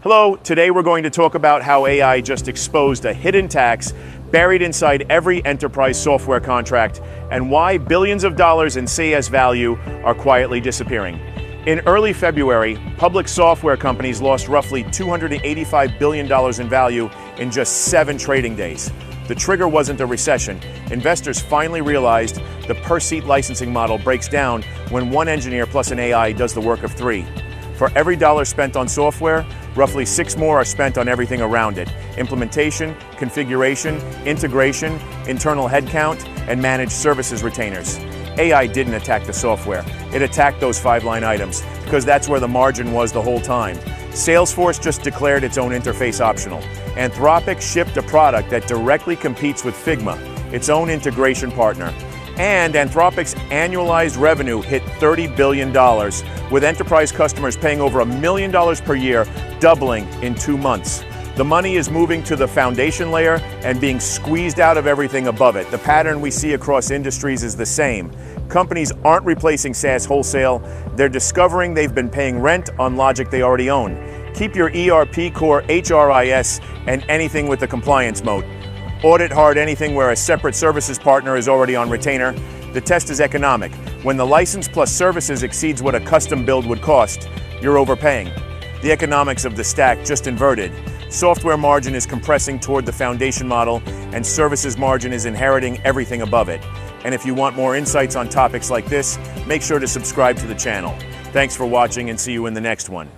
Hello, today we're going to talk about how AI just exposed a hidden tax buried inside every enterprise software contract and why billions of dollars in SaaS value are quietly disappearing. In early February, public software companies lost roughly $285 billion in value in just 7 trading days. The trigger wasn't a recession. Investors finally realized the per-seat licensing model breaks down when one engineer plus an AI does the work of 3. For every dollar spent on software, roughly 6 more are spent on everything around it: implementation, configuration, integration, internal headcount, and managed services retainers. AI didn't attack the software. It attacked those 5-line items because that's where the margin was the whole time. Salesforce just declared its own interface optional. Anthropic shipped a product that directly competes with Figma, its own integration partner. And Anthropic's annualized revenue hit $30 billion, with enterprise customers paying over $1 million per year, doubling in 2 months. The money is moving to the foundation layer and being squeezed out of everything above it. The pattern we see across industries is the same. Companies aren't replacing SaaS wholesale. They're discovering they've been paying rent on logic they already own. Keep your ERP core HRIS and anything with the compliance moat. Audit hard anything where a separate services partner is already on retainer. The test is economic. When the license plus services exceeds what a custom build would cost, you're overpaying. The economics of the stack just inverted. Software margin is compressing toward the foundation model, and services margin is inheriting everything above it. And if you want more insights on topics like this, make sure to subscribe to the channel. Thanks for watching and see you in the next one.